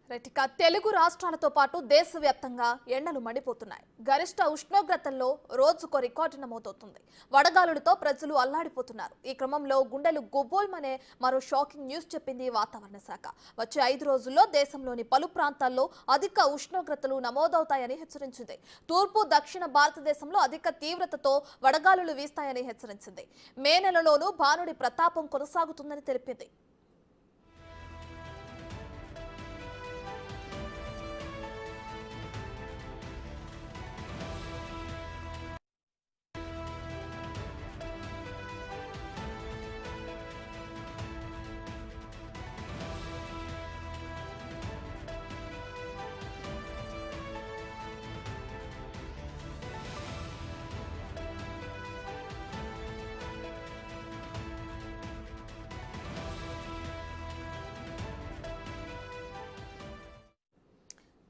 Right ఇక తెలుగు రాష్ట్రాలతో పాటు దేశవ్యాప్తంగా ఎండలు మండిపోతున్నాయి. గరిష్ట ఉష్ణోగ్రతల్లో రోజుకో రికార్డు నమోదవుతుంది. వడగాలులతో ప్రజలు అల్లాడిపోతున్నారు. ఈ క్రమంలో గుండెలు గుబోల్మనే మరో షాకింగ్ న్యూస్ చెప్పింది వాతావరణ శాఖ. వచ్చే 5 రోజుల్లో దేశంలోని పలు ప్రాంతాల్లో అధిక ఉష్ణోగ్రతలు నమోదవుతాయని హెచ్చరించింది. తూర్పు దక్షిణ భారతదేశంలో అధిక తీవ్రతతో వడగాలులు వీస్తాయని హెచ్చరించింది. మే నెలలోనూ భానుడి ప్రతాపం కొనసాగుతుందని తెలిపింది.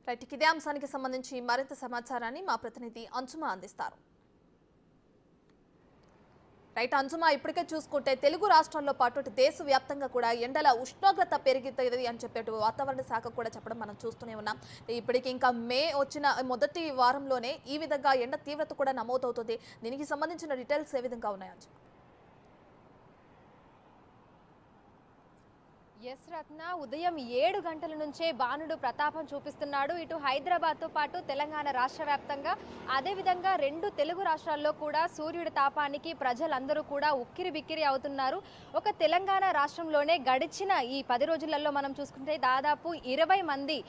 రైట్ ఇదే అంశానికి సంబంధించి మరింత సమాచారాన్ని మా ప్రతినిధి అంజుమా అందిస్తారు. రైట్ అంజుమా, ఇప్పటికే చూసుకుంటే తెలుగు రాష్ట్రాల్లో పాటు దేశవ్యాప్తంగా కూడా ఎండల ఉష్ణోగ్రత పెరుగుతుంది అని చెప్పేటు వాతావరణ శాఖ కూడా చెప్పడం మనం చూస్తూనే ఉన్నాం. ఇప్పటికి ఇంకా మే వచ్చిన మొదటి వారంలోనే ఈ విధంగా ఎండ తీవ్రత కూడా నమోదవుతుంది. దీనికి సంబంధించిన డీటెయిల్స్ ఏ విధంగా ఉన్నాయి అంజుమా? ఎస్ రత్న, ఉదయం 7 గంటల నుంచే బాణుడు ప్రతాపం చూపిస్తున్నాడు. ఇటు హైదరాబాద్తో పాటు తెలంగాణ రాష్ట్ర వ్యాప్తంగా, అదేవిధంగా 2 తెలుగు రాష్ట్రాల్లో కూడా సూర్యుడి తాపానికి ప్రజలందరూ కూడా ఉక్కిరి బిక్కిరి అవుతున్నారు. ఒక తెలంగాణ రాష్ట్రంలోనే గడిచిన ఈ 10 రోజులలో మనం చూసుకుంటే దాదాపు 20 మంది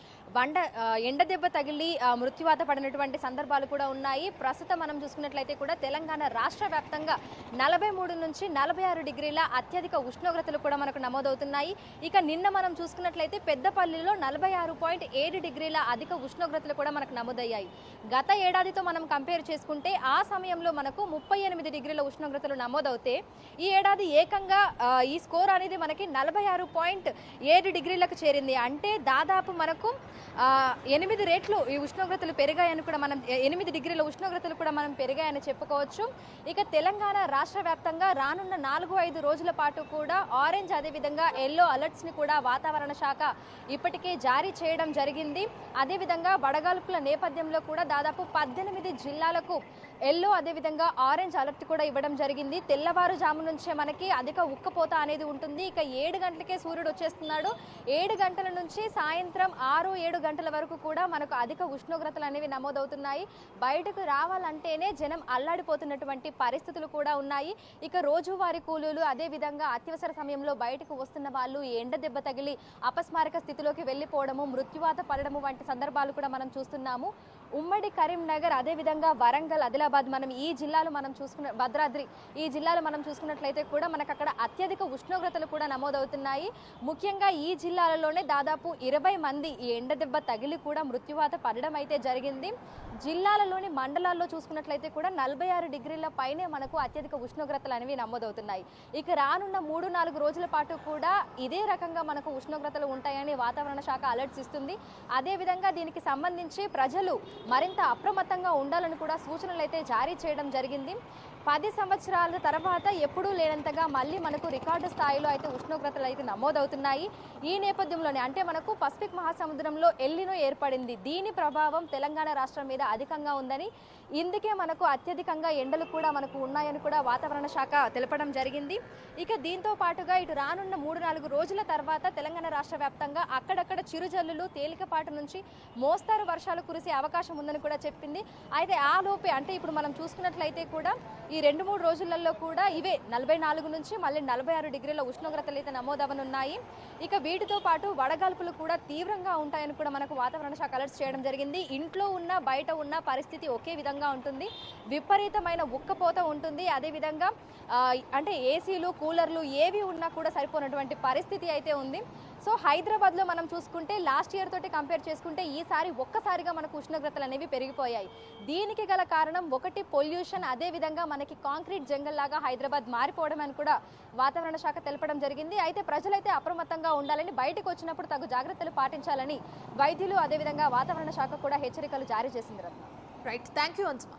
ఎండ దెబ్బ తగిలి మృత్యువాత పడినటువంటి సందర్భాలు కూడా ఉన్నాయి. ప్రస్తుతం మనం చూసుకున్నట్లయితే కూడా తెలంగాణ రాష్ట్ర వ్యాప్తంగా 43 నుంచి 46 డిగ్రీల అత్యధిక ఉష్ణోగ్రతలు కూడా మనకు నమోదవుతున్నాయి. ఇక నిన్న మనం చూసుకున్నట్లయితే పెద్దపల్లిలో 46.7 డిగ్రీల అధిక ఉష్ణోగ్రతలు కూడా మనకు నమోదయ్యాయి. గత ఏడాదితో మనం కంపేర్ చేసుకుంటే ఆ సమయంలో మనకు 38 డిగ్రీల ఉష్ణోగ్రతలు నమోదవుతే ఈ ఏడాది ఏకంగా ఈ స్కోర్ అనేది మనకి 46.7 డిగ్రీలకు చేరింది. అంటే దాదాపు మనకు 8 రెట్లు ఈ ఉష్ణోగ్రతలు పెరిగాయని కూడా మనం 8 డిగ్రీల ఉష్ణోగ్రతలు కూడా మనం పెరిగాయని చెప్పుకోవచ్చు. ఇక తెలంగాణ రాష్ట్ర వ్యాప్తంగా రానున్న 4-5 రోజుల పాటు కూడా ఆరెంజ్ అదేవిధంగా ఎల్లో అలర్ట్స్ ని కూడా వాతావరణ శాఖ ఇప్పటికే జారీ చేయడం జరిగింది. అదేవిధంగా వడగాల్పుల నేపథ్యంలో కూడా దాదాపు 18 జిల్లాలకు ఎల్లో అదేవిధంగా ఆరెంజ్ అలర్ట్ కూడా ఇవ్వడం జరిగింది. తెల్లవారుజాము నుంచే మనకి అధిక ఉక్కపోత అనేది ఉంటుంది. ఇక 7 గంటలకే సూర్యుడు వచ్చేస్తున్నాడు. 7 గంటల నుంచి సాయంత్రం 6-7 గంటల వరకు కూడా మనకు అధిక ఉష్ణోగ్రతలు అనేవి నమోదవుతున్నాయి. బయటకు రావాలంటేనే జనం అల్లాడిపోతున్నటువంటి పరిస్థితులు కూడా ఉన్నాయి. ఇక రోజువారీ కూలీలు అదేవిధంగా అత్యవసర సమయంలో బయటకు వస్తున్న వాళ్ళు ఎండ దెబ్బ తగిలి అపస్మారక స్థితిలోకి వెళ్ళిపోవడము, మృత్యువాత పడడము వంటి సందర్భాలు కూడా మనం చూస్తున్నాము. ఉమ్మడి కరీంనగర్ అదేవిధంగా వరంగల్, ఆదిలాబాద్ మనం ఈ జిల్లాలు మనం చూసుకున్న భద్రాద్రి ఈ జిల్లాలు మనం చూసుకున్నట్లయితే కూడా మనకు అక్కడ అత్యధిక ఉష్ణోగ్రతలు కూడా నమోదవుతున్నాయి. ముఖ్యంగా ఈ జిల్లాలలోనే దాదాపు 20 మంది ఈ ఎండ దెబ్బ తగిలి కూడా మృత్యువాత పడడం అయితే జరిగింది. జిల్లాలలోని మండలాల్లో చూసుకున్నట్లయితే కూడా 46 డిగ్రీల పైనే మనకు అత్యధిక ఉష్ణోగ్రతలు అనేవి నమోదవుతున్నాయి. ఇక రానున్న 3-4 రోజుల పాటు కూడా ఇదే రకంగా మనకు ఉష్ణోగ్రతలు ఉంటాయని వాతావరణ శాఖ అలర్ట్స్ ఇస్తుంది. అదేవిధంగా దీనికి సంబంధించి ప్రజలు మరింత అప్రమత్తంగా ఉండాలని కూడా సూచనలు అయితే జారీ చేయడం జరిగింది. 10 సంవత్సరాల తర్వాత ఎప్పుడూ లేనంతగా మళ్ళీ మనకు రికార్డు స్థాయిలో అయితే ఉష్ణోగ్రతలు అయితే నమోదవుతున్నాయి. ఈ నేపథ్యంలోనే అంటే మనకు పసిఫిక్ మహాసముద్రంలో ఎల్నినో ఏర్పడింది. దీని ప్రభావం తెలంగాణ రాష్ట్రం మీద అధికంగా ఉందని, ఇందుకే మనకు అత్యధికంగా ఎండలు కూడా మనకు ఉన్నాయని కూడా వాతావరణ శాఖ తెలపడం జరిగింది. ఇక దీంతో పాటుగా ఇటు రానున్న 3-4 రోజుల తర్వాత తెలంగాణ రాష్ట్ర వ్యాప్తంగా అక్కడక్కడ చిరుజల్లులు, తేలికపాటు నుంచి మోస్తారు వర్షాలు కురిసే అవకాశం ఉందని కూడా చెప్పింది. అయితే ఆ లోపే అంటే ఇప్పుడు మనం చూసుకున్నట్లయితే కూడా ఈ 2-3 రోజులలో కూడా ఇవే 44 నుంచి మళ్ళీ 46 డిగ్రీల ఉష్ణోగ్రతలు అయితే నమోదవనున్నాయి. ఇక వీటితో పాటు వడగాల్పులు కూడా తీవ్రంగా ఉంటాయని కూడా మనకు వాతావరణ శాఖ అలర్ట్స్ చేయడం జరిగింది. ఇంట్లో ఉన్న బయట ఉన్న పరిస్థితి ఒకే విధంగా ఉంటుంది. విపరీతమైన ఉక్కపోత ఉంటుంది. అదేవిధంగా అంటే ఏసీలు, కూలర్లు ఏవి ఉన్నా కూడా సరిపోయినటువంటి పరిస్థితి అయితే ఉంది. సో హైదరాబాద్లో మనం చూసుకుంటే లాస్ట్ ఇయర్ తోటి కంపేర్ చేసుకుంటే ఈసారి ఒక్కసారిగా మనకు ఉష్ణోగ్రతలు అనేవి పెరిగిపోయాయి. దీనికి గల కారణం ఒకటి పొల్యూషన్, అదేవిధంగా మనకి కాంక్రీట్ జంగల్ లాగా హైదరాబాద్ మారిపోవడం అని కూడా వాతావరణ శాఖ తెలపడం జరిగింది. అయితే ప్రజలైతే అప్రమత్తంగా ఉండాలని, బయటకు వచ్చినప్పుడు తగు జాగ్రత్తలు పాటించాలని వైద్యులు అదేవిధంగా వాతావరణ శాఖ కూడా హెచ్చరికలు జారీ చేసింది. Right, thank you అంజుమా.